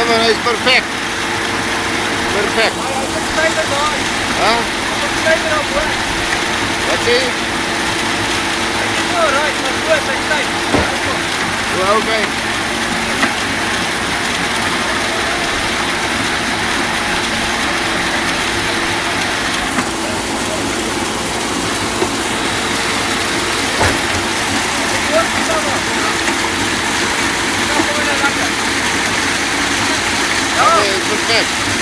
maar hij is perfect. Perfect. Huh? Wat zie je? Well, okay. Okay, perfect.